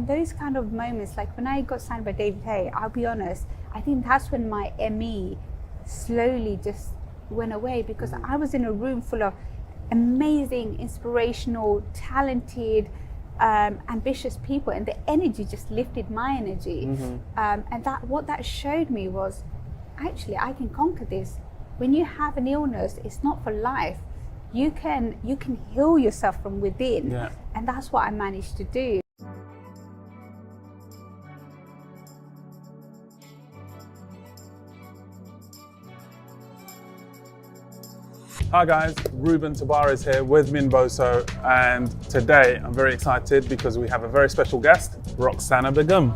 And those kind of moments, like when I got signed by David Hay, I'll be honest, I think that's when my ME slowly just went away, because I was in a room full of amazing, inspirational, talented, ambitious people, and the energy just lifted my energy. And what that showed me was, actually, I can conquer this. When you have an illness, it's not for life. You can heal yourself from within, and that's what I managed to do. Hi guys, Ruben Tabares here with Minboso, and today I'm very excited because we have a very special guest, Ruqsana Begum.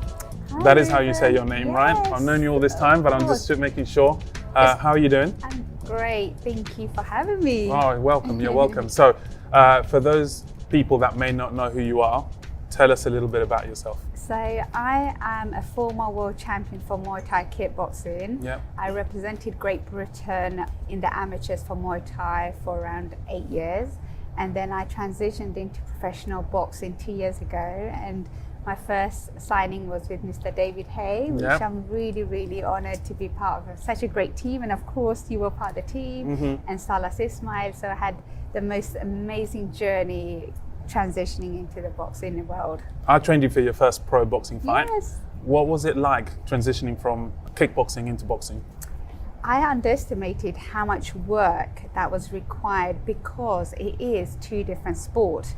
Hi, that is how you Ruben. say your name, Yes. right? I've known you all this time, but I'm just making sure. How are you doing? I'm great, thank you for having me. Oh, welcome, you're welcome. So for those people that may not know who you are, tell us a little bit about yourself. So I am a former world champion for Muay Thai kickboxing. Yep. I represented Great Britain in the amateurs for Muay Thai for around 8 years. And then I transitioned into professional boxing 2 years ago. And my first signing was with Mr. David Hay, which Yep. I'm really, really honored to be part of such a great team. And of course, you were part of the team, and Salas Ismail. So I had the most amazing journey transitioning into the boxing world. I trained you for your first pro boxing fight. Yes. What was it like transitioning from kickboxing into boxing? I underestimated how much work that was required, because it is two different sports.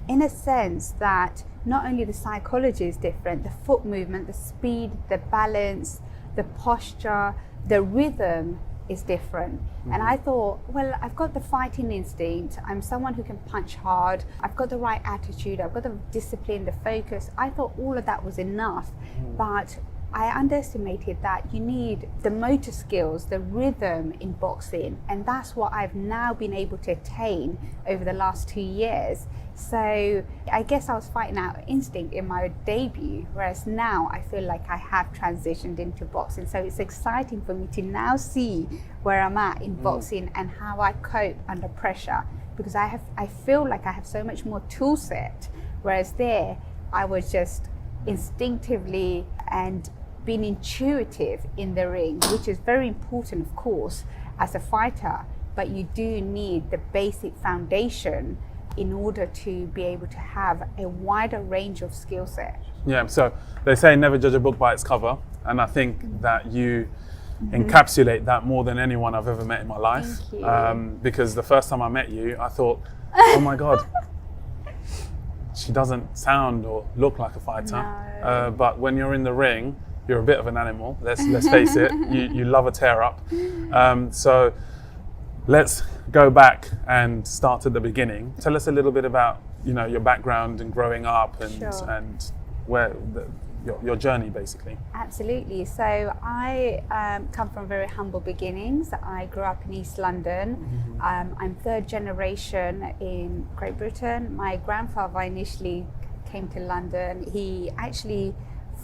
In a sense that not only the psychology is different, the foot movement, the speed, the balance, the posture, the rhythm is different. And I thought, well, I've got the fighting instinct. I'm someone who can punch hard. I've got the right attitude. I've got the discipline, the focus. I thought all of that was enough. But I underestimated that you need the motor skills, the rhythm in boxing. And that's what I've now been able to attain over the last 2 years. So I guess I was fighting out instinct in my debut, whereas now I feel like I have transitioned into boxing. So it's exciting for me to now see where I'm at in boxing and how I cope under pressure, because I feel like I have so much more tool set, whereas there I was just instinctively and being intuitive in the ring, which is very important, of course, as a fighter, but you do need the basic foundation in order to be able to have a wider range of skill set. Yeah, so they say never judge a book by its cover, and I think that you encapsulate that more than anyone I've ever met in my life. Thank you. Because the first time I met you, I thought, oh my God, she doesn't sound or look like a fighter. No. But when you're in the ring, you're a bit of an animal. Let's face it. You love a tear up. So let's go back and start at the beginning. Tell us a little bit about your background and growing up and Sure. and where your journey basically. Absolutely. So I come from very humble beginnings. I grew up in East London. I'm third generation in Great Britain. My grandfather initially came to London. He actually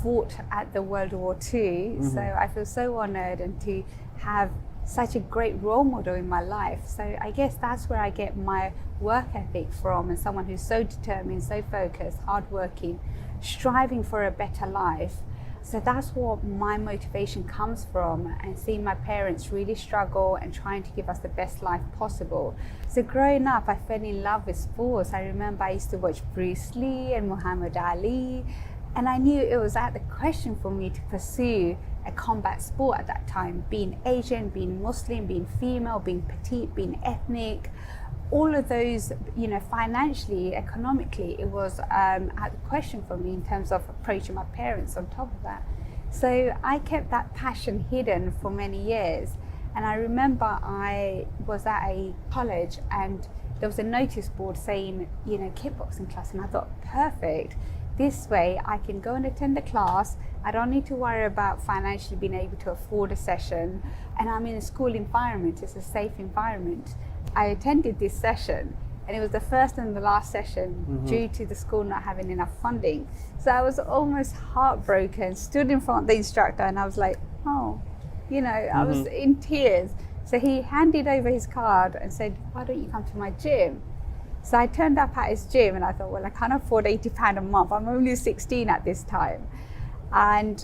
fought at the World War II. So I feel so honored and to have such a great role model in my life. So I guess that's where I get my work ethic from, and someone who's so determined, so focused, hardworking, striving for a better life. So that's what my motivation comes from, and seeing my parents really struggle and trying to give us the best life possible. So growing up, I fell in love with sports. I remember I used to watch Bruce Lee and Muhammad Ali, and I knew it was out the question for me to pursue a combat sport at that time, being Asian, being Muslim, being female, being petite, being ethnic. All of those, financially, economically, it was out the question for me in terms of approaching my parents on top of that. So I kept that passion hidden for many years. And I remember I was at a college and there was a notice board saying, kickboxing class, and I thought, perfect. This way I can go and attend the class. I don't need to worry about financially being able to afford a session. And I'm in a school environment, it's a safe environment. I attended this session and it was the first and the last session due to the school not having enough funding. So I was almost heartbroken, stood in front of the instructor and I was like, I was in tears. So he handed over his card and said, why don't you come to my gym? So I turned up at his gym and I thought, well, I can't afford £80 a month. I'm only 16 at this time. And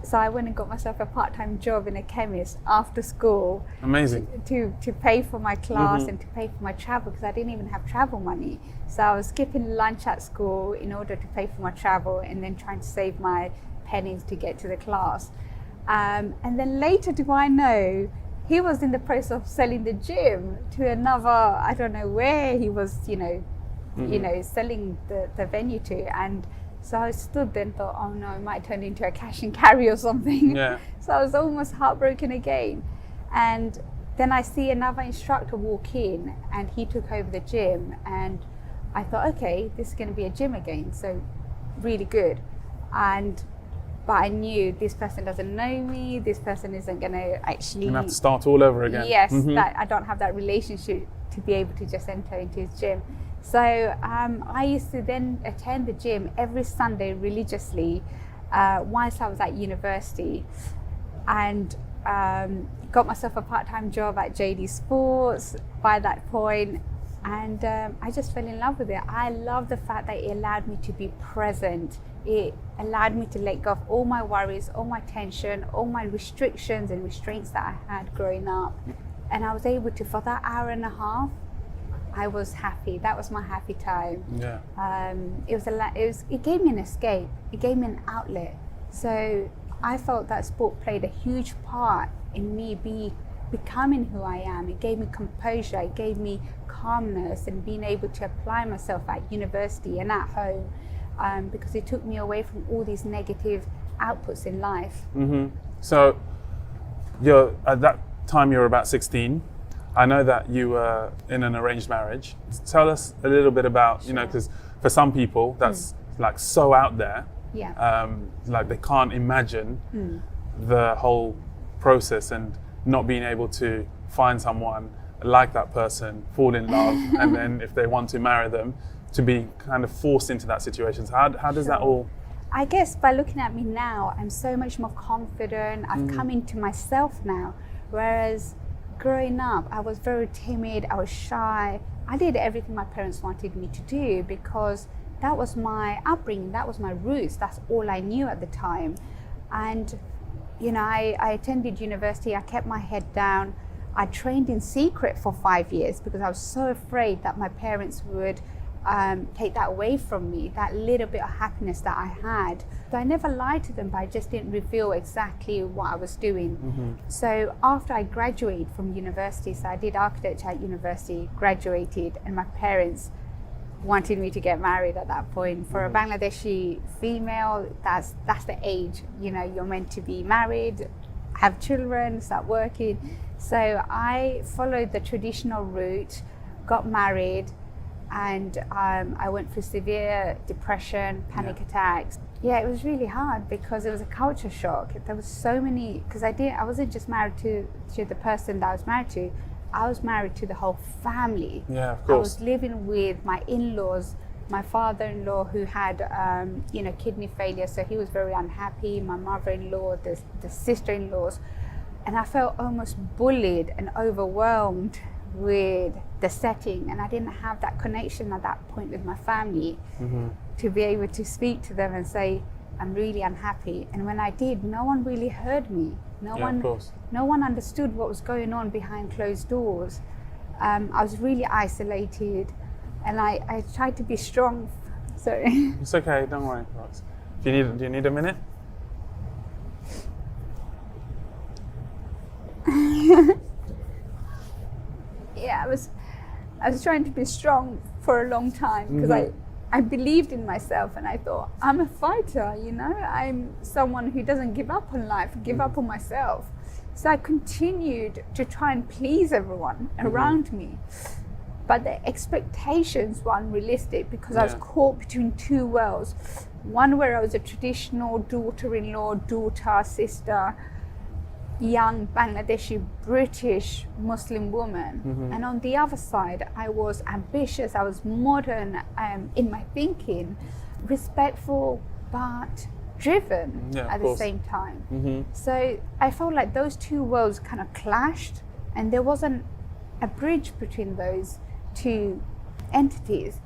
so I went and got myself a part-time job in a chemist after school. Amazing. To pay for my class and to pay for my travel, because I didn't even have travel money. So I was skipping lunch at school in order to pay for my travel and then trying to save my pennies to get to the class. And then later do I know, he was in the process of selling the gym to another, I don't know where he was, selling the venue to. And so I stood there and thought, oh no, it might turn into a cash and carry or something. Yeah. So I was almost heartbroken again. And then I see another instructor walk in and he took over the gym. And I thought, okay, this is going to be a gym again. So really good. But I knew this person doesn't know me. This person isn't going to actually... You're going to have to start all over again. Yes, that I don't have that relationship to be able to just enter into his gym. So I used to then attend the gym every Sunday religiously whilst I was at university, and got myself a part-time job at JD Sports by that point. And I just fell in love with it. I love the fact that it allowed me to be present. It allowed me to let go of all my worries, all my tension, all my restrictions and restraints that I had growing up. And I was able to, for that hour and a half, I was happy. That was my happy time. Yeah. It gave me an escape. It gave me an outlet. So I felt that sport played a huge part in me becoming who I am. It gave me composure. It gave me calmness and being able to apply myself at university and at home, because it took me away from all these negative outputs in life. So at that time you were about 16. I know that you were in an arranged marriage. Tell us a little bit about, because for some people that's like so out there. Yeah. Like they can't imagine the whole process and not being able to find someone like that person, fall in love, and then if they want to marry them, to be kind of forced into that situation. So how does that all... I guess by looking at me now, I'm so much more confident. I've come into myself now. Whereas growing up, I was very timid, I was shy. I did everything my parents wanted me to do because that was my upbringing, that was my roots, that's all I knew at the time. And I attended university, I kept my head down. I trained in secret for 5 years because I was so afraid that my parents would take that away from me, that little bit of happiness that I had. So I never lied to them, but I just didn't reveal exactly what I was doing. So after I graduated from university, so I did architecture at university, graduated, and my parents wanted me to get married at that point. For a Bangladeshi female, that's the age, you're meant to be married, have children, start working. So I followed the traditional route, got married, and I went through severe depression, panic attacks. Yeah, it was really hard because it was a culture shock. There was so many, because I wasn't just married to the person that I was married to. I was married to the whole family. Yeah, of course. I was living with my in-laws, my father-in-law who had kidney failure, so he was very unhappy. My mother-in-law, the sister-in-laws, and I felt almost bullied and overwhelmed with the setting, and I didn't have that connection at that point with my family to be able to speak to them and say I'm really unhappy. And when I did, no one really heard me. No one understood what was going on behind closed doors. I was really isolated, and I tried to be strong. Sorry. It's okay, don't worry, Rox. Do you need a minute? Yeah, I was trying to be strong for a long time because I believed in myself, and I thought I'm a fighter, I'm someone who doesn't give up on life, give up on myself. So I continued to try and please everyone around me, but the expectations were unrealistic because I was caught between two worlds. One where I was a traditional daughter-in-law, daughter, sister, young Bangladeshi British Muslim woman, and on the other side I was ambitious, I was modern in my thinking, respectful but driven at the same time. So I felt like those two worlds kind of clashed, and there wasn't a bridge between those to entities.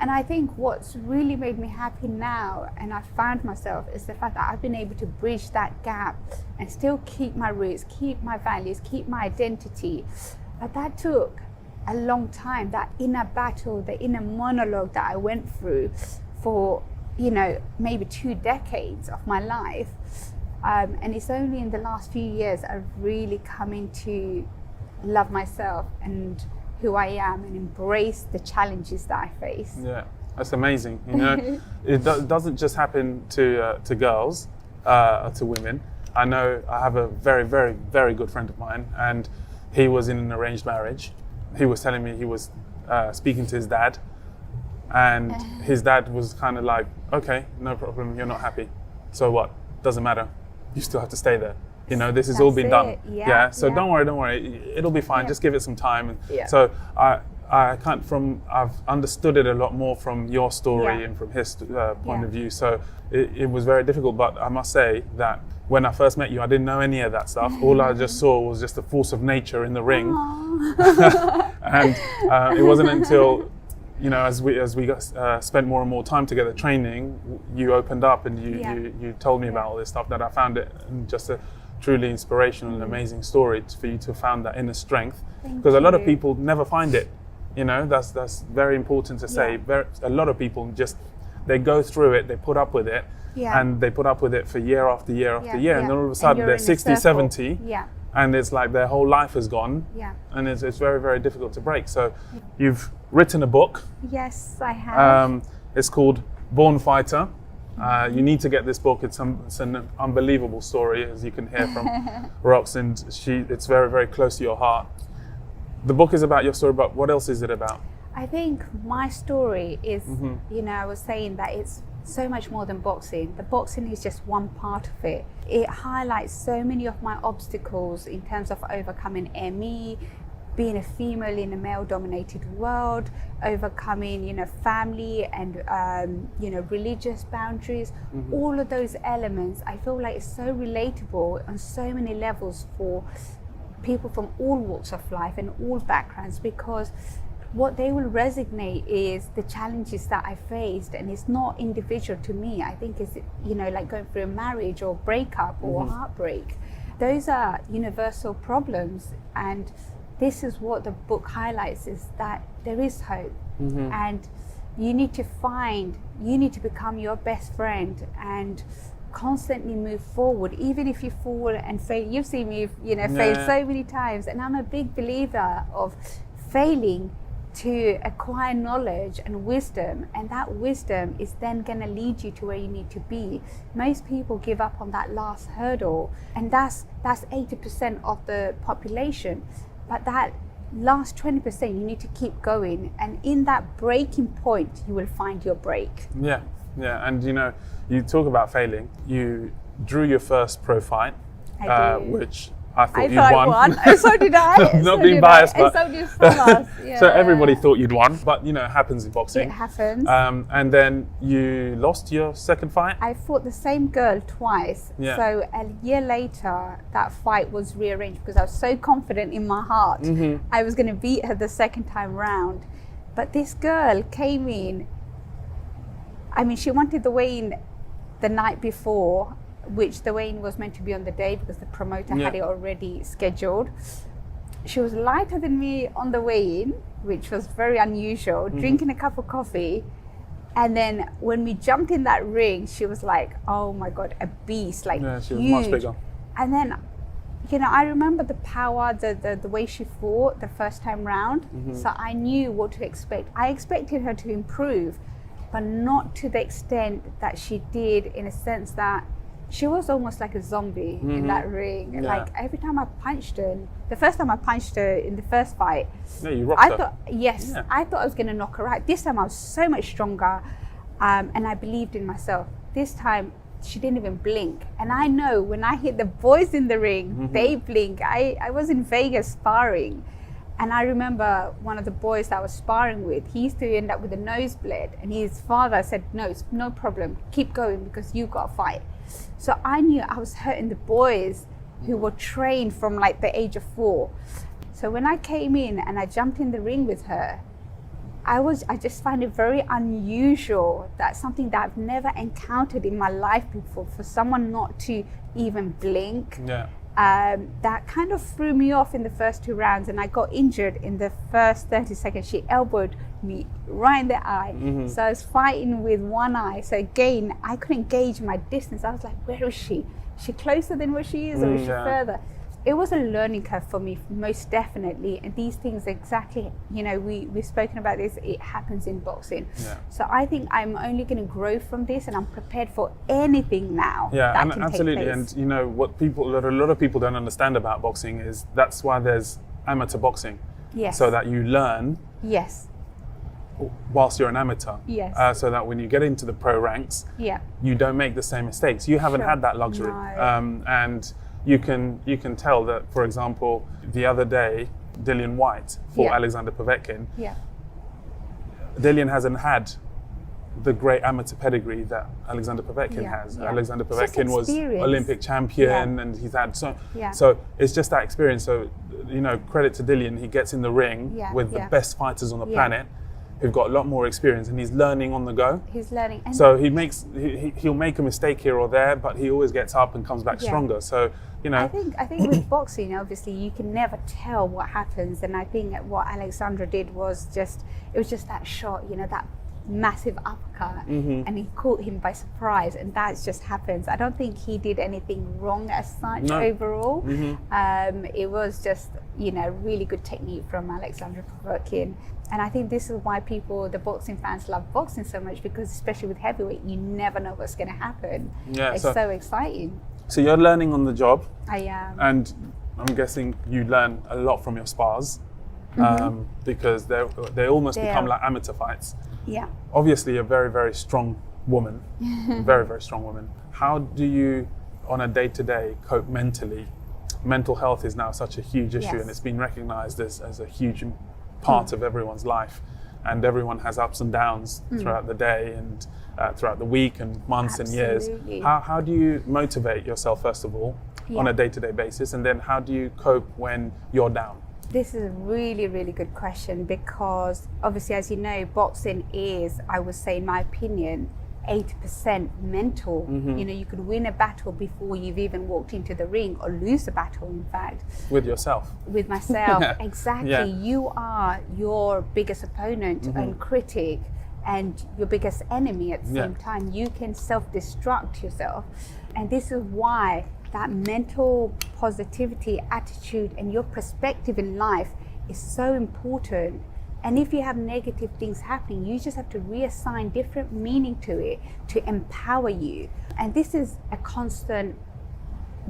And I think what's really made me happy now, and I found myself, is the fact that I've been able to bridge that gap and still keep my roots, keep my values, keep my identity. But that took a long time, that inner battle, the inner monologue that I went through for, maybe 2 decades of my life. And it's only in the last few years I've really come into love myself and who I am and embrace the challenges that I face. Yeah, that's amazing. It doesn't just happen to girls, to women. I know I have a very, very, very good friend of mine, and he was in an arranged marriage. He was telling me he was speaking to his dad, and his dad was kind of like, okay, no problem, you're not happy. So what? Doesn't matter. You still have to stay there. This has all been done. Yeah. So don't worry. It'll be fine. Just give it some time. Yeah. So I've understood it a lot more from your story and from his point of view. So it was very difficult. But I must say that when I first met you, I didn't know any of that stuff. All I just saw was just the force of nature in the ring. And it wasn't until, as we got, spent more and more time together training, you opened up and you told me about all this stuff, that I found it just a truly inspirational and amazing story for you to find that inner strength. Because a lot of people never find it. That's very important to say. A lot of people they go through it, they put up with it, and they put up with it for year after year after year, and then all of a sudden they're 60, 70, and it's like their whole life is gone, and it's very, very difficult to break. So you've written a book. Yes, I have. It's called Born Fighter. You need to get this book. It's an unbelievable story, as you can hear from Rox, and it's very, very close to your heart. The book is about your story, but what else is it about? I think my story is, I was saying that it's so much more than boxing. The boxing is just one part of it. It highlights so many of my obstacles in terms of overcoming ME, being a female in a male-dominated world, overcoming, family and, religious boundaries. All of those elements, I feel like it's so relatable on so many levels for people from all walks of life and all backgrounds, because what they will resonate is the challenges that I faced, and it's not individual to me. I think it's, like going through a marriage or breakup or heartbreak. Those are universal problems, and this is what the book highlights, is that there is hope, and you need to become your best friend and constantly move forward, even if you fall and fail. You've seen me, fail so many times, and I'm a big believer of failing to acquire knowledge and wisdom, and that wisdom is then going to lead you to where you need to be. Most people give up on that last hurdle, and that's 80% of the population. But that last 20%, you need to keep going, and in that breaking point, you will find your break. Yeah, and you talk about failing. You drew your first pro fight, which I thought you'd won. So did I. Not being biased, but so did Thomas. So everybody thought you'd won, but it happens in boxing. It happens. And then you lost your second fight. I fought the same girl twice. Yeah. So a year later, that fight was rearranged because I was so confident in my heart I was going to beat her the second time round. But this girl came in. I mean, she wanted the weigh-in the night before, which the weigh-in was meant to be on the day because the promoter had it already scheduled. She was lighter than me on the weigh-in, which was very unusual, drinking a cup of coffee. And then when we jumped in that ring, she was like, oh my God, a beast, like she was huge. much bigger. And then, I remember the power, the way she fought the first time round. So I knew what to expect. I expected her to improve, but not to the extent that she did, in a sense that she was almost like a zombie in that ring. Yeah. Like every time I punched her, the first time I punched her in the first fight, you rocked her. I thought I was going to knock her out. This time I was so much stronger, and I believed in myself. This time she didn't even blink. And I know when I hit the boys in the ring, they blink. I was in Vegas sparring, and I remember one of the boys that I was sparring with, he used to end up with a nosebleed, and his father said, no, it's no problem, keep going because you've got to fight. So I knew I was hurting the boys who were trained from like the age of 4. So when I came in and I jumped in the ring with her, I just find it very unusual that something that I've never encountered in my life before, for someone not to even blink. Yeah. That kind of threw me off in the first 2 rounds, and I got injured in the first 30 seconds. She elbowed me right in the eye. So I was fighting with one eye. So again, I couldn't gauge my distance. I was like, where is she? Is she closer than what she is, or is she further? It was a learning curve for me, most definitely. And these things exactly, we've spoken about this, it happens in boxing. Yeah. So I think I'm only going to grow from this, and I'm prepared for anything now. Yeah, that and can absolutely. Take place. And what a lot of people don't understand about boxing is that's why there's amateur boxing. Yes. So that you learn Yes. whilst you're an amateur. Yes. So that when you get into the pro ranks, Yeah. you don't make the same mistakes. You haven't Sure. had that luxury. No. And you can tell that, for example, the other day, Dillian White fought Alexander Povetkin. Yeah. Dillian hasn't had the great amateur pedigree that Alexander Povetkin has. Yeah. Alexander It's just Povetkin was experience. Olympic champion, and he's had so it's just that experience. So credit to Dillian, he gets in the ring with the best fighters on the planet who've got a lot more experience, and he's learning on the go. He's learning. And so he'll make a mistake here or there, but he always gets up and comes back stronger. So I think with boxing, obviously you can never tell what happens, and I think what Alexandra did was just that shot, that massive uppercut, and he caught him by surprise, and that just happens. I don't think he did anything wrong as such overall. It was just really good technique from Alexandra Povetkin. And I think this is why the boxing fans love boxing so much, because especially with heavyweight, you never know what's going to happen. Yeah, it's so exciting. So you're learning on the job. I am. And I'm guessing you learn a lot from your spars, because they almost become like amateur fights. Yeah. Obviously, a very, very strong woman, very, very strong woman. How do you, on a day-to-day, cope mentally? Mental health is now such a huge issue, and it's been recognized as a huge part of everyone's life, and everyone has ups and downs throughout the day and throughout the week and months and years. How do you motivate yourself, first of all, on a day-to-day basis, and then how do you cope when you're down? This is a really, really good question, because obviously, as you know, boxing is, I would say, in my opinion, 80% mental. You could win a battle before you've even walked into the ring, or lose a battle, in fact. With yourself. With myself, exactly. You are your biggest opponent and critic, and your biggest enemy at the same time. You can self-destruct yourself. And this is why that mental positivity, attitude, and your perspective in life is so important. And if you have negative things happening, you just have to reassign different meaning to it to empower you. And this is a constant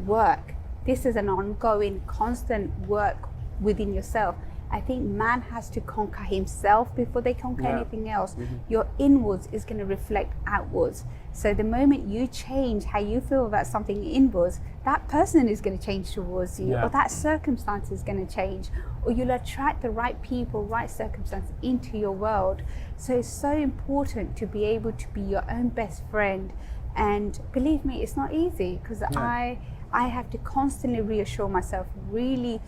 work. This is an ongoing, constant work within yourself. I think man has to conquer himself before they conquer anything else. Your inwards is going to reflect outwards. So the moment you change how you feel about something inwards, that person is going to change towards you, or that circumstance is going to change, or you'll attract the right people, right circumstance into your world. So it's so important to be able to be your own best friend. And believe me, it's not easy, because I have to constantly reassure myself, really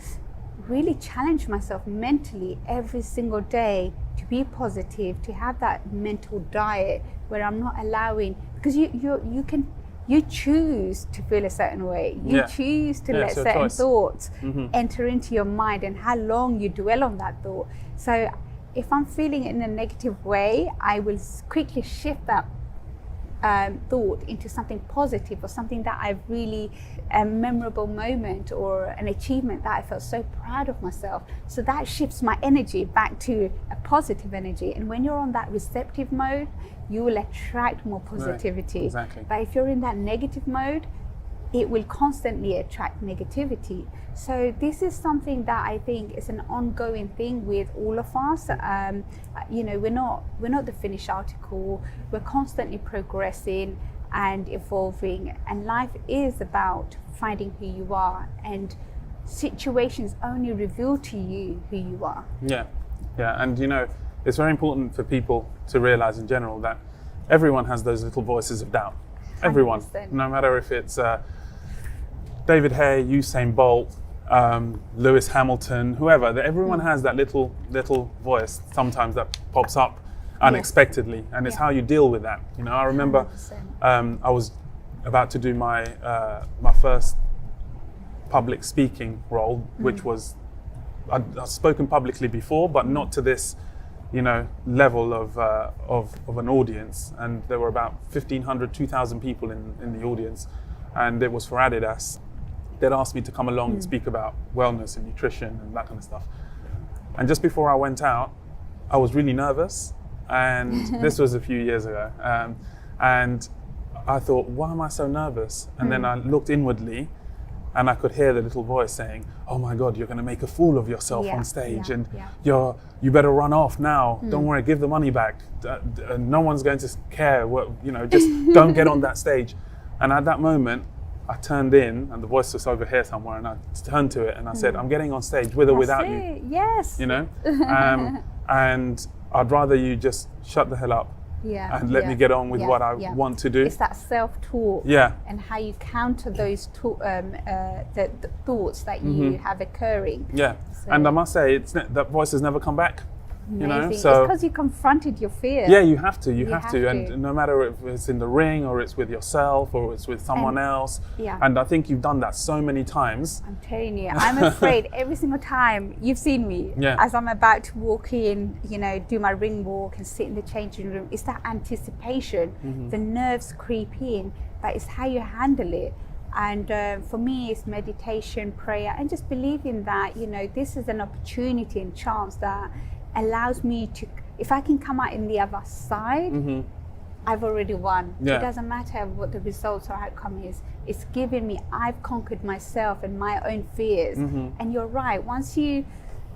challenge myself mentally every single day to be positive, to have that mental diet where I'm not allowing, because you choose to feel a certain way. You choose to let certain thoughts enter into your mind, and how long you dwell on that thought. So if I'm feeling in a negative way, I will quickly shift that thought into something positive, or something that I've really, a memorable moment or an achievement that I felt so proud of myself. So that shifts my energy back to a positive energy. And when you're on that receptive mode, you will attract more positivity. Right, exactly. But if you're in that negative mode, it will constantly attract negativity. So this is something that I think is an ongoing thing with all of us. We're not the finished article. We're constantly progressing and evolving, and life is about finding who you are, and situations only reveal to you who you are. And it's very important for people to realize in general that everyone has those little voices of doubt. Everyone, 100%. no matter if it's David Hay, Usain Bolt, Lewis Hamilton, whoever. Everyone has that little voice sometimes that pops up unexpectedly, and it's how you deal with that. You know, I remember I was about to do my my first public speaking role, which was I'd spoken publicly before, but not to this, you know, level of an audience. And there were about 1,500, 2,000 people in the audience, and it was for Adidas. They'd asked me to come along and speak about wellness and nutrition and that kind of stuff. And just before I went out, I was really nervous, and this was a few years ago. And I thought, why am I so nervous? And then I looked inwardly, and I could hear the little voice saying, "Oh my God, you're going to make a fool of yourself on stage, and you better run off now. Don't worry, give the money back. No one's going to care. What, you know, just don't get on that stage." And at that moment, I turned in, and the voice was over here somewhere, and I turned to it and I said, "I'm getting on stage with or without you." Yes. You know, and I'd rather you just shut the hell up. And let me get on with what I want to do. It's that self-talk, and how you counter those the thoughts that you have occurring. So, and I must say, that voice has never come back. Amazing. You know, it's so because you confronted your fear. Yeah, you have to. You have to, and no matter if it's in the ring or it's with yourself or it's with someone else. And I think you've done that so many times. I'm telling you, I'm afraid every single time you've seen me as I'm about to walk in, you know, do my ring walk and sit in the changing room. It's that anticipation. The nerves creep in, but it's how you handle it. And for me, it's meditation, prayer, and just believing that, you know, this is an opportunity and chance that allows me to, if I can come out in the other side, I've already won. It doesn't matter what the results or outcome is. It's giving me, I've conquered myself and my own fears. And you're right, once you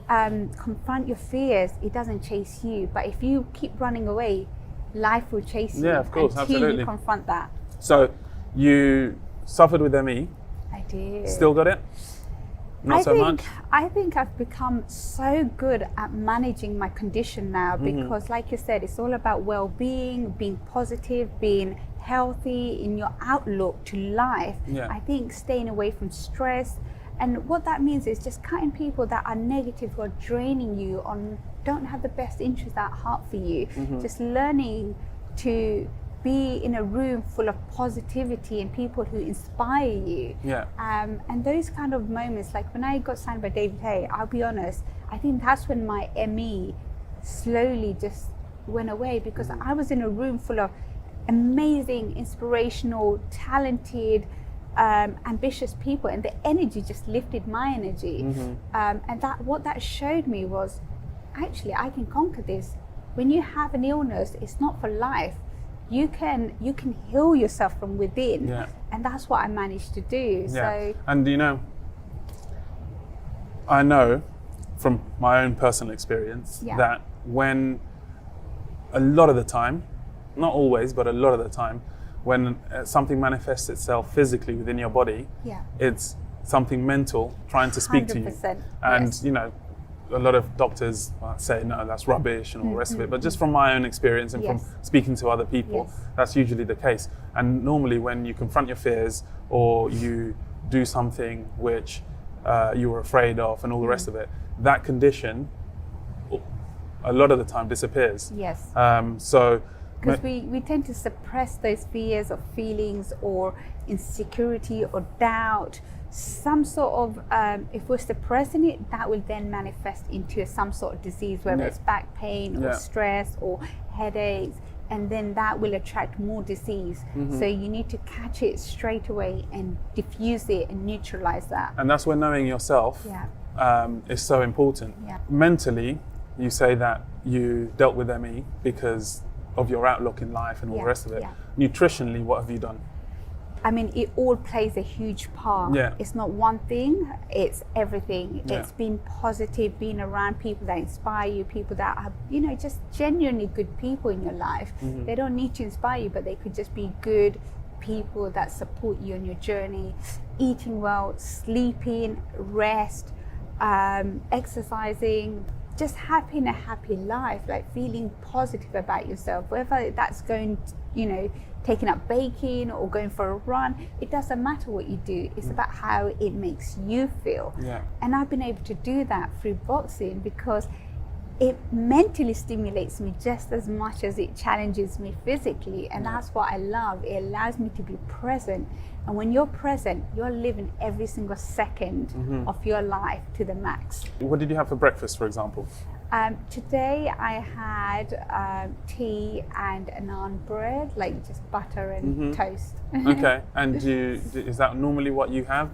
confront your fears, it doesn't chase you. But if you keep running away, life will chase you. Yeah, of course, until absolutely. you confront that. So you suffered with ME. I did. Still got it? Not so much? I think I've become so good at managing my condition now, because like you said, it's all about well-being, being positive, being healthy in your outlook to life. I think staying away from stress, and what that means is just cutting people that are negative, who are draining you, on don't have the best interests at heart for you. Just learning to be in a room full of positivity and people who inspire you. And those kind of moments, like when I got signed by David Hay, I'll be honest, I think that's when my ME slowly just went away, because I was in a room full of amazing, inspirational, talented, ambitious people, and the energy just lifted my energy. And what that showed me was, actually, I can conquer this. When you have an illness, it's not for life. You can heal yourself from within, and that's what I managed to do. So, and you know, I know from my own personal experience that when a lot of the time, not always, but a lot of the time, when something manifests itself physically within your body, it's something mental trying to speak to you. And you know, a lot of doctors say, no, that's rubbish and all the rest of it. But just from my own experience and from speaking to other people, that's usually the case. And normally when you confront your fears, or you do something which you were afraid of and all the rest of it, that condition a lot of the time disappears. So because we tend to suppress those fears or feelings or insecurity or doubt, some sort of, if we're suppressing it, that will then manifest into some sort of disease, whether it's back pain or stress or headaches, and then that will attract more disease. So you need to catch it straight away and diffuse it and neutralize that. And that's where knowing yourself is so important. Mentally, you say that you dealt with ME because of your outlook in life and all the rest of it. Nutritionally, what have you done? I mean, it all plays a huge part. It's not one thing, it's everything. It's being positive, being around people that inspire you, people that are, you know, just genuinely good people in your life. They don't need to inspire you, but they could just be good people that support you on your journey. Eating well, sleeping, rest, exercising, just having a happy life, like feeling positive about yourself, whether that's going, you know, taking up baking or going for a run. It doesn't matter what you do. It's about how it makes you feel. Yeah. And I've been able to do that through boxing because it mentally stimulates me just as much as it challenges me physically. And that's what I love. It allows me to be present. And when you're present, you're living every single second of your life to the max. What did you have for breakfast, for example? Today I had tea and a naan bread, like just butter and toast. Okay. And is that normally what you have?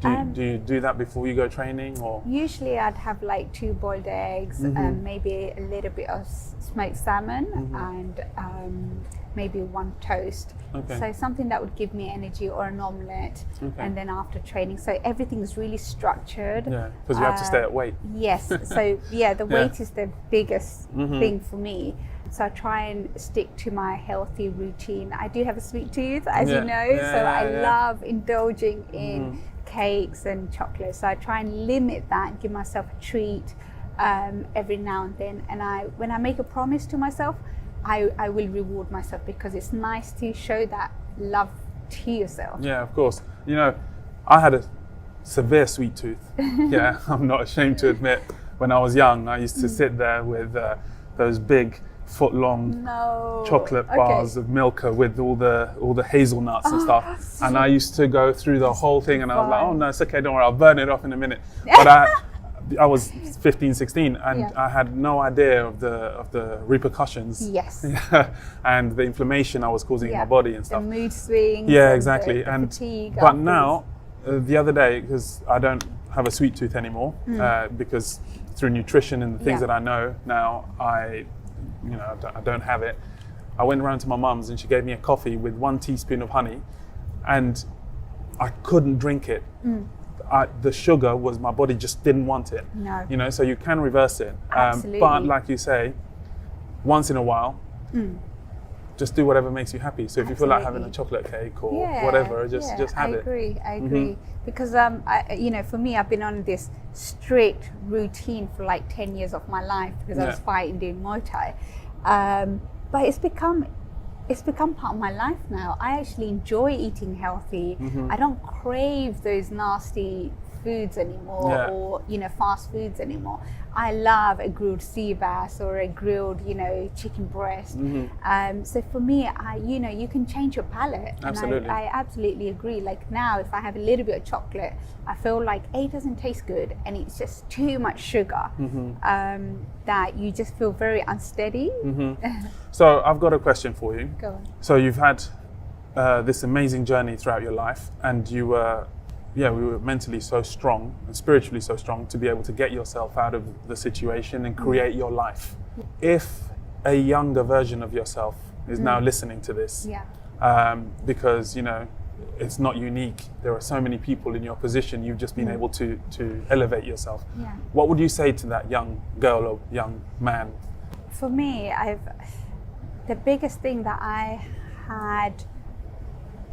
Do you do that before you go training, or? Usually I'd have like 2 boiled eggs, maybe a little bit of smoked salmon, and maybe 1 toast. Okay. So something that would give me energy, or an omelette, and then after training. So everything's really structured. Yeah, because you have to stay at weight. Yes. So the weight is the biggest thing for me. So I try and stick to my healthy routine. I do have a sweet tooth, as you know, so I love indulging in cakes and chocolates. So I try and limit that, give myself a treat every now and then. And when I make a promise to myself, I will reward myself, because it's nice to show that love to yourself. Yeah, of course. You know, I had a severe sweet tooth. Yeah, I'm not ashamed to admit. When I was young, I used to sit there with those big foot-long chocolate bars of Milka with all the hazelnuts and stuff. And I used to go through the whole thing, and I was like, oh no, it's okay, don't worry, I'll burn it off in a minute. But I was 15, 16, and I had no idea of the repercussions. Yes. And the inflammation I was causing in my body and stuff. The mood swings. Yeah, exactly. The fatigue but afterwards. now, the other day, because I don't have a sweet tooth anymore, because through nutrition and the things that I know now, I don't have it. I went around to my mum's, and she gave me a coffee with 1 teaspoon of honey, and I couldn't drink it. The sugar was, my body just didn't want it. No. You know, so you can reverse it. Absolutely. But like you say, once in a while, just do whatever makes you happy. So if you feel like having a chocolate cake or whatever, just have it. I agree. Because for me, I've been on this strict routine for like 10 years of my life, because I was fighting doing Muay Thai. But it's become part of my life now. I actually enjoy eating healthy. I don't crave those nasty foods anymore, or fast foods anymore. I love a grilled sea bass or a grilled chicken breast. So for me, you can change your palate. Absolutely. And I absolutely agree. Like now, if I have a little bit of chocolate, I feel like it doesn't taste good, and it's just too much sugar, that you just feel very unsteady. So I've got a question for you. Go on. So you've had this amazing journey throughout your life, and you were we were mentally so strong and spiritually so strong to be able to get yourself out of the situation and create your life. If a younger version of yourself is now listening to this, because it's not unique, there are so many people in your position, you've just been able to elevate yourself. What would you say to that young girl or young man? For me, the biggest thing that I had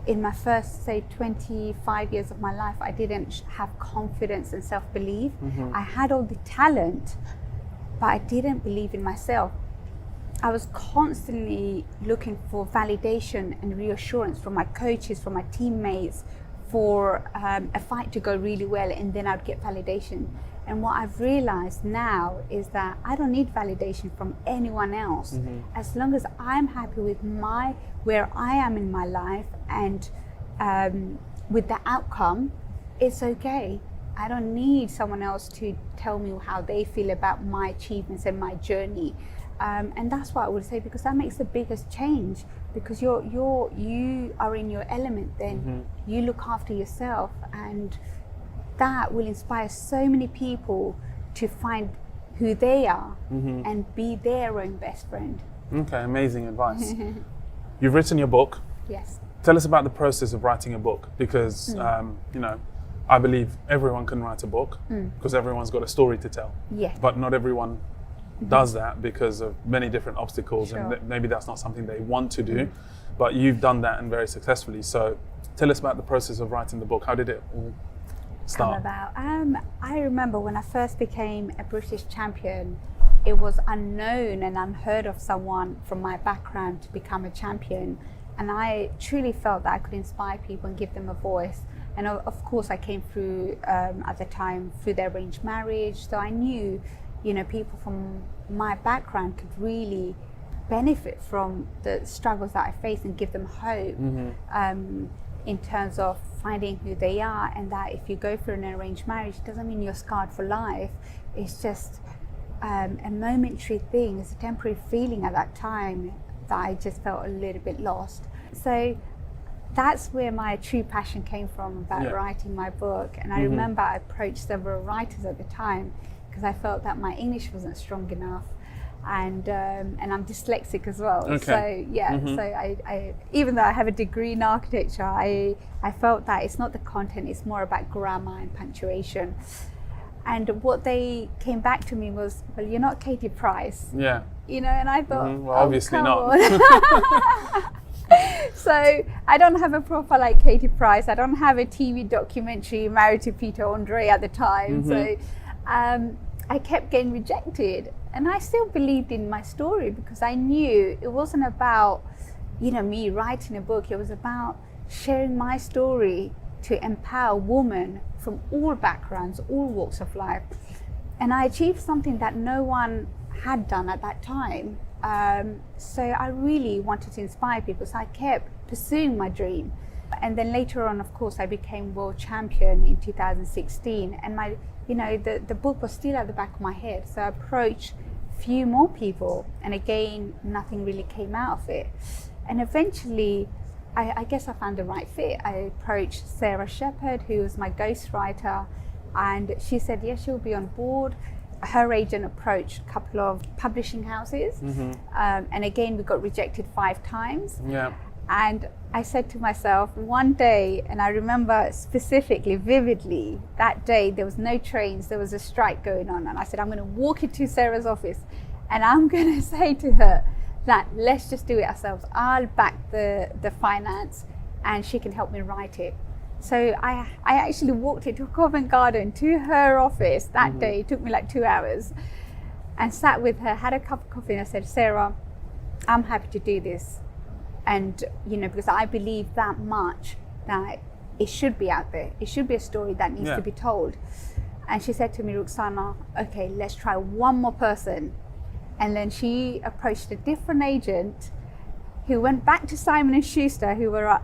in my first, say, 25 years of my life, I didn't have confidence and self-belief. I had all the talent, but I didn't believe in myself. I was constantly looking for validation and reassurance from my coaches, from my teammates, for a fight to go really well, and then I'd get validation. And what I've realized now is that I don't need validation from anyone else. As long as I'm happy with where I am in my life and with the outcome, it's okay. I don't need someone else to tell me how they feel about my achievements and my journey. And that's what I would say, because that makes the biggest change. Because you are in your element, then you look after yourself, and that will inspire so many people to find who they are and be their own best friend. Okay, amazing advice. You've written your book. Yes. Tell us about the process of writing a book, because I believe everyone can write a book, because everyone's got a story to tell. Yes. But not everyone does that because of many different obstacles, and maybe that's not something they want to do. But you've done that, and very successfully. So tell us about the process of writing the book. How did it all start? About? I remember when I first became a British champion, it was unknown and unheard of someone from my background to become a champion. And I truly felt that I could inspire people and give them a voice. And of course, I came through at the time through the arranged marriage, so I knew, people from my background could really benefit from the struggles that I faced and give them hope in terms of finding who they are, and that if you go through an arranged marriage, it doesn't mean you're scarred for life. It's just a momentary thing. It's a temporary feeling at that time that I just felt a little bit lost. So that's where my true passion came from about writing my book. And I remember I approached several writers at the time because I felt that my English wasn't strong enough, and I'm dyslexic as well. Okay. So so I even though I have a degree in architecture, I felt that it's not the content, it's more about grammar and punctuation. And what they came back to me was, well, you're not Katie Price. Yeah. And I thought, well, obviously not. So I don't have a profile like Katie Price. I don't have a TV documentary married to Peter Andre at the time. So I kept getting rejected. And I still believed in my story because I knew it wasn't about, me writing a book. It was about sharing my story to empower women from all backgrounds, all walks of life. And I achieved something that no one had done at that time. So I really wanted to inspire people. So I kept pursuing my dream. And then later on, of course, I became world champion in 2016. And the book was still at the back of my head. So I approached a few more people. And again, nothing really came out of it. And eventually, I guess I found the right fit. I approached Sarah Shepherd, who was my ghostwriter, and she said, yes, she'll be on board. Her agent approached a couple of publishing houses, and again, we got rejected 5 times. Yeah. And I said to myself, one day, and I remember specifically, vividly, that day, there was no trains, there was a strike going on, and I said, I'm going to walk into Sarah's office, and I'm going to say to her, that let's just do it ourselves. I'll back the finance and she can help me write it. So I actually walked into Covent Garden to her office that day. It took me like 2 hours, and sat with her, had a cup of coffee, and I said, Sarah, I'm happy to do this. And because I believe that much that it should be out there. It should be a story that needs to be told. And she said to me, Ruqsana, okay, let's try one more person. And then she approached a different agent who went back to Simon & Schuster, who were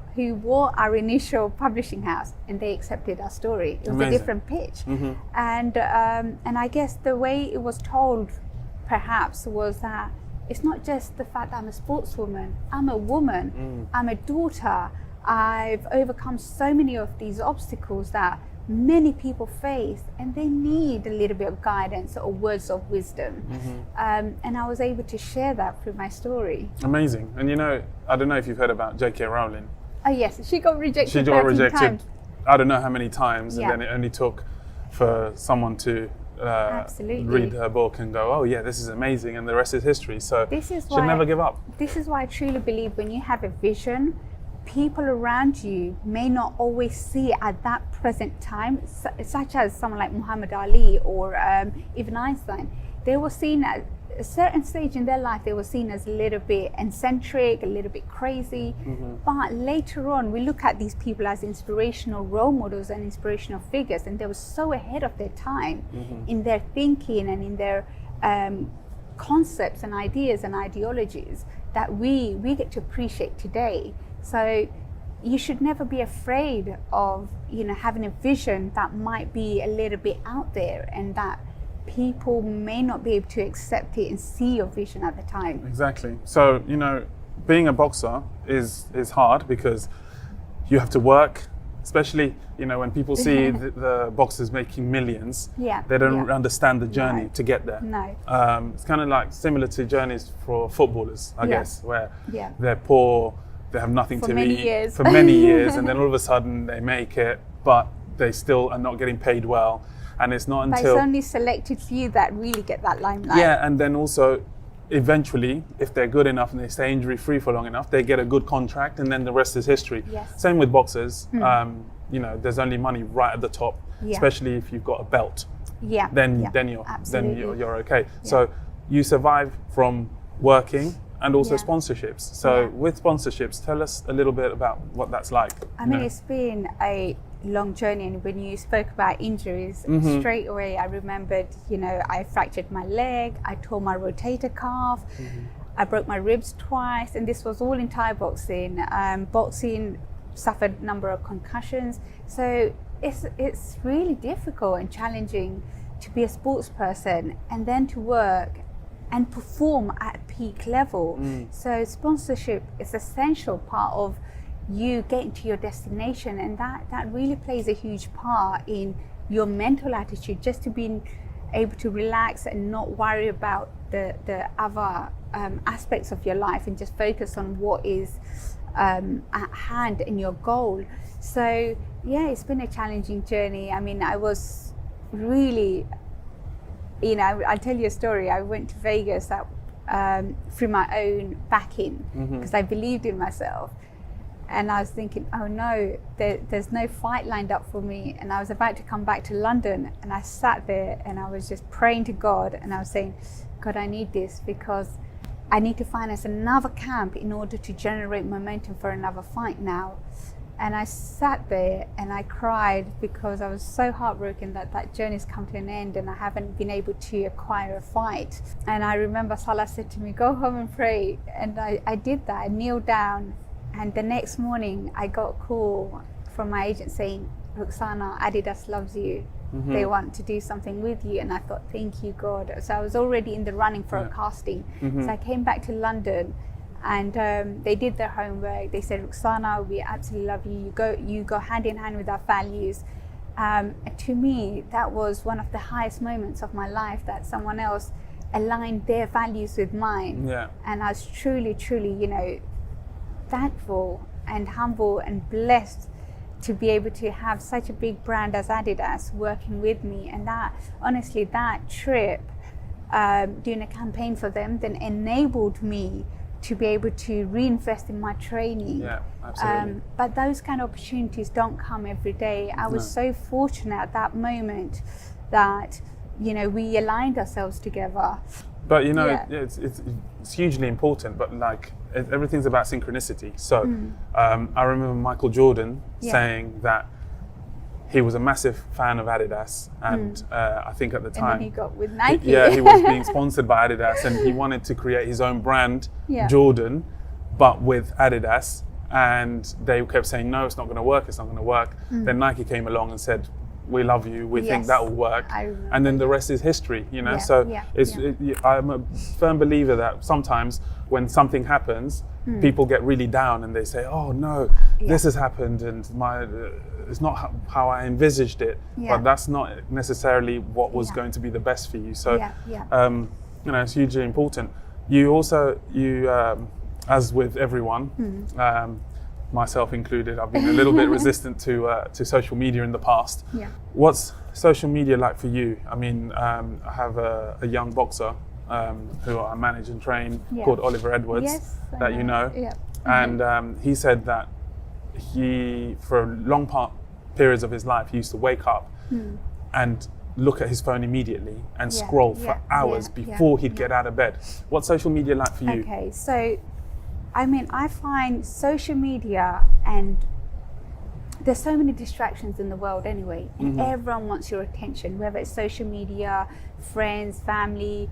our initial publishing house, and they accepted our story. It was Amazing. a different pitch. And I guess the way it was told, perhaps, was that it's not just the fact that I'm a sportswoman. I'm a woman. I'm a daughter. I've overcome so many of these obstacles that many people face, and they need a little bit of guidance or words of wisdom. And I was able to share that through my story. Amazing. And I don't know if you've heard about J.K. Rowling. Oh yes, she got rejected. She got 13 rejected. times. I don't know how many times, and then it only took for someone to read her book and go, oh yeah, this is amazing, and the rest is history. So should never give up. This is why I truly believe when you have a vision, people around you may not always see it at that present time, such as someone like Muhammad Ali or even Einstein. They were seen at a certain stage in their life, they were seen as a little bit eccentric, a little bit crazy. But later on, we look at these people as inspirational role models and inspirational figures, and they were so ahead of their time in their thinking and in their concepts and ideas and ideologies that we get to appreciate today. So you should never be afraid of having a vision that might be a little bit out there, and that people may not be able to accept it and see your vision at the time. Exactly. So being a boxer is hard because you have to work, especially when people see the boxers making millions. They don't understand the journey to get there. It's kind of like similar to journeys for footballers, I guess, where they're poor, they have nothing to eat for many years, and then all of a sudden they make it, but they still are not getting paid well. And it's not until... But it's only selected few that really get that limelight. Yeah, and then also, eventually, if they're good enough and they stay injury-free for long enough, they get a good contract, and then the rest is history. Same with boxers. There's only money right at the top, especially if you've got a belt. Then you're okay. So you survive from working and also Yeah. sponsorships. So Yeah. with sponsorships, tell us a little bit about what that's like. I mean, it's been a long journey, and when you spoke about injuries, straight away I remembered, I fractured my leg, I tore my rotator cuff, I broke my ribs twice, and this was all in Thai boxing. Boxing suffered a number of concussions, so it's really difficult and challenging to be a sports person and then to work and perform at a peak level. So sponsorship is essential part of you getting to your destination, and that really plays a huge part in your mental attitude, just to be able to relax and not worry about the other aspects of your life and just focus on what is at hand in your goal. So yeah, it's been a challenging journey. I mean, I was really, I'll tell you a story. I went to Vegas through my own backing because I believed in myself. And I was thinking, oh no, there's no fight lined up for me. And I was about to come back to London, and I sat there and I was just praying to God, and I was saying, God, I need this because I need to finance another camp in order to generate momentum for another fight now. And I sat there and I cried because I was so heartbroken that journey's come to an end and I haven't been able to acquire a fight. And I remember Salah said to me, go home and pray. And I did that. I kneeled down. And the next morning, I got a call from my agent saying, Ruqsana, Adidas loves you. They want to do something with you. And I thought, thank you, God. So I was already in the running for a casting. So I came back to London, and they did their homework. They said, Ruqsana, we absolutely love you. You go hand in hand with our values. And to me, that was one of the highest moments of my life, that someone else aligned their values with mine. Yeah. And I was truly, truly, thankful and humble and blessed to be able to have such a big brand as Adidas working with me. And that, honestly, that trip, doing a campaign for them, then enabled me to be able to reinvest in my training. Yeah, absolutely. But those kind of opportunities don't come every day. I was so fortunate at that moment that, we aligned ourselves together. But it's hugely important, but like everything's about synchronicity. So I remember Michael Jordan saying that he was a massive fan of Adidas, and I think at the time, and then he got with Nike. he was being sponsored by Adidas, and he wanted to create his own brand, Jordan, but with Adidas. And they kept saying, no, it's not going to work. It's not going to work. Then Nike came along and said, we love you, we think that will work, and then the rest is history, I'm a firm believer that sometimes when something happens, people get really down and they say, oh no, this has happened and it's not how I envisaged it, but that's not necessarily what was going to be the best for you. So it's hugely important. You also, as with everyone, myself included, I've been a little bit resistant to social media in the past. What's social media like for you? I mean, I have a young boxer who I manage and train called Oliver Edwards, that you know. And he said that he, for long periods of his life, he used to wake up and look at his phone immediately and scroll for hours before he'd get out of bed. What's social media like for you? Okay, so I mean, I find social media, and there's so many distractions in the world anyway, and everyone wants your attention, whether it's social media, friends, family,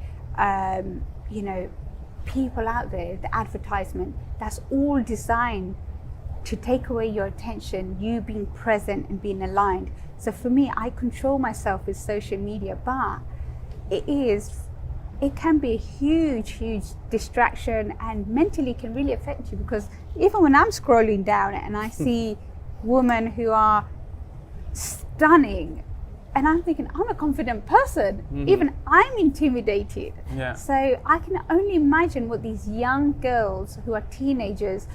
people out there, the advertisement, that's all designed to take away your attention, you being present and being aligned. So for me, I control myself with social media, but it can be a huge distraction, and mentally can really affect you, because even when I'm scrolling down and I see women who are stunning, and I'm thinking, I'm a confident person, even I'm intimidated. So I can only imagine what these young girls who are teenagers,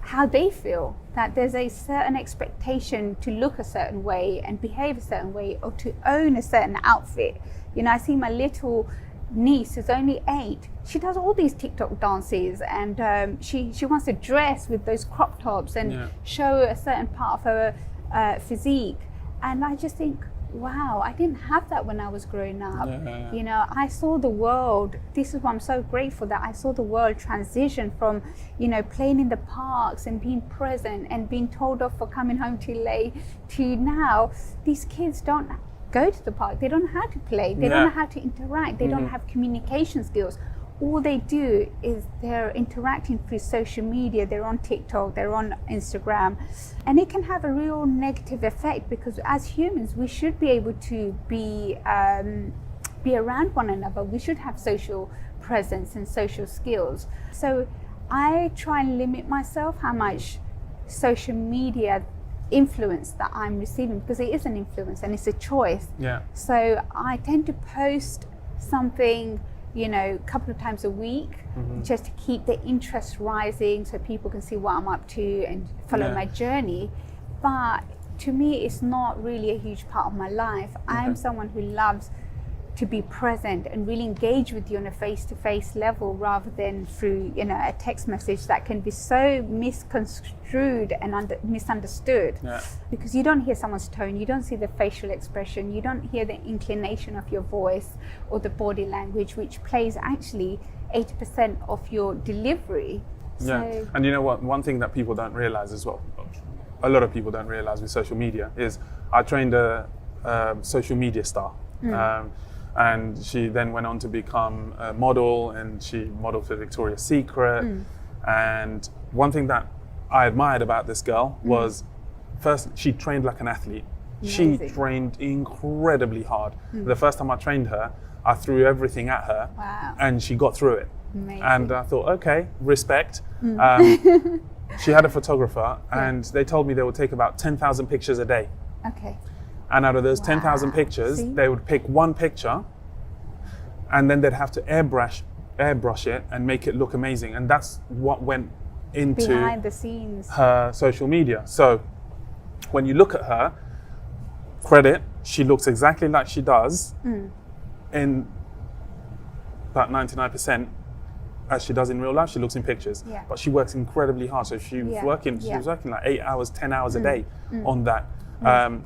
how they feel, that there's a certain expectation to look a certain way and behave a certain way, or to own a certain outfit. I see my little niece, who's only 8, she does all these TikTok dances, and she wants to dress with those crop tops and show a certain part of her physique. And I just think, wow, I didn't have that when I was growing up. Yeah. You know, I saw the world. This is why I'm so grateful that I saw the world transition from, you know, playing in the parks and being present and being told off for coming home too late, to now these kids don't go to the park. They don't know how to play. They don't know how to interact. They don't have communication skills. All they do is they're interacting through social media. They're on TikTok, they're on Instagram, and it can have a real negative effect, because as humans we should be able to be around one another. We should have social presence and social skills. So I try and limit myself how much social media influence that I'm receiving, because it is an influence and it's a choice. So I tend to post something, you know, a couple of times a week, just to keep the interest rising so people can see what I'm up to and follow my journey. But to me, it's not really a huge part of my life. I'm someone who loves to be present and really engage with you on a face-to-face level, rather than through, you know, a text message that can be so misconstrued and misunderstood. Because you don't hear someone's tone, you don't see the facial expression, you don't hear the inclination of your voice or the body language, which plays actually 80% of your delivery. So, and you know what, one thing that people don't realize as well, a lot of people don't realize with social media, is I trained a social media star. And she then went on to become a model, and she modeled for Victoria's Secret. And one thing that I admired about this girl was, first, she trained like an athlete. Amazing. She trained incredibly hard. The first time I trained her, I threw everything at her, and she got through it. Amazing. And I thought, okay, respect. She had a photographer, and they told me they would take about 10,000 pictures a day. And out of those 10,000 pictures, they would pick one picture, and then they'd have to airbrush it and make it look amazing. And that's what went into behind the scenes, her social media. So when you look at her, credit, she looks exactly like she does in about 99% as she does in real life. She looks in pictures, but she works incredibly hard. So she was working like 8 hours, 10 hours a day on that.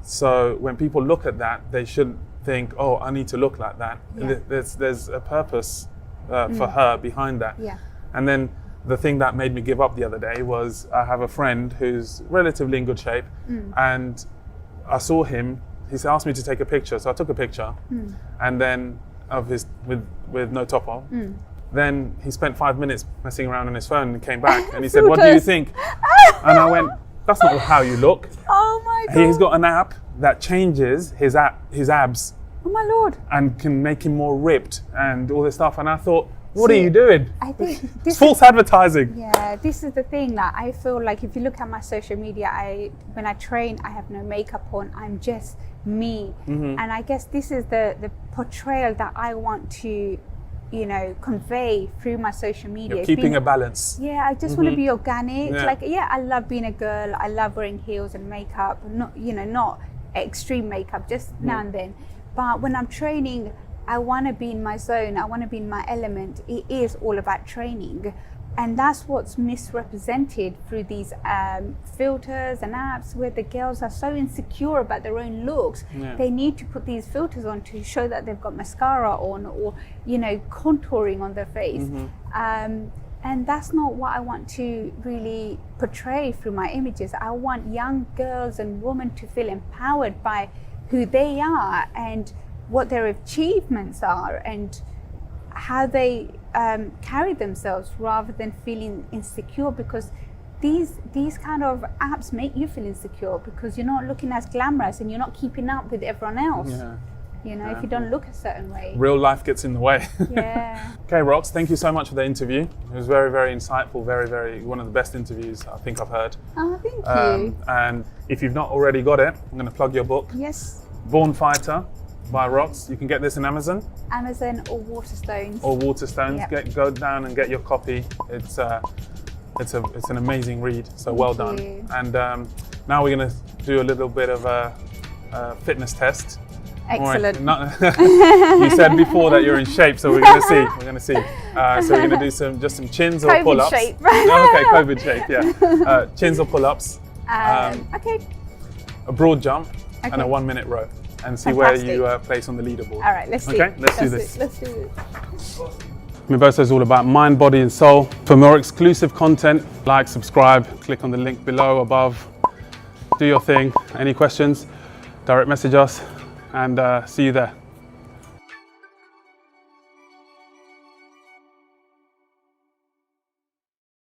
So when people look at that, they shouldn't think, oh, I need to look like that. There's a purpose for her behind that. And then the thing that made me give up the other day was, I have a friend who's relatively in good shape, and I saw him. He asked me to take a picture, so I took a picture, and then of his with no top on. Then he spent 5 minutes messing around on his phone and came back, and he said, "What do you think?" And I went, "That's not how you look." Oh my God. He's got an app that changes his abs. Oh my Lord. And can make him more ripped and all this stuff. And I thought, what are you doing? I think it's false advertising. Yeah, this is the thing that I feel like, if you look at my social media, when I train, I have no makeup on. I'm just me. And I guess this is the portrayal that I want to, you know, convey through my social media. You're keeping a balance. Yeah, I just want to be organic. Like, I love being a girl. I love wearing heels and makeup. Not, you know, not extreme makeup, just now and then. But when I'm training, I want to be in my zone. I want to be in my element. It is all about training. And that's what's misrepresented through these filters and apps, where the girls are so insecure about their own looks. They need to put these filters on to show that they've got mascara on, or, you know, contouring on their face. And that's not what I want to really portray through my images. I want young girls and women to feel empowered by who they are and what their achievements are and how they carry themselves, rather than feeling insecure, because these kind of apps make you feel insecure because you're not looking as glamorous and you're not keeping up with everyone else. You know, if you don't look a certain way. Real life gets in the way. Okay, Rox, thank you so much for the interview. It was very, very insightful, very, very, one of the best interviews I think I've heard. Oh, thank you. And if you've not already got it, I'm going to plug your book. Yes. Born Fighter by Rox. You can get this in Amazon. Amazon or Waterstones. Or Waterstones. Go down and get your copy. It's an amazing read. So well done. You. And now we're going to do a little bit of a fitness test. Excellent. You said before that you're in shape, so we're going to see. So we're going to do just some chins or pull-ups. Shape. Okay, COVID shape. Yeah. Chins or pull-ups. Okay. A broad jump and a 1 minute row. and see where you Fantastic. place on the leaderboard. All right, let's see. Okay, let's do this. Let's do this. Minboso is all about mind, body, and soul. For more exclusive content, like, subscribe, click on the link below, above. Do your thing. Any questions? Direct message us, and see you there.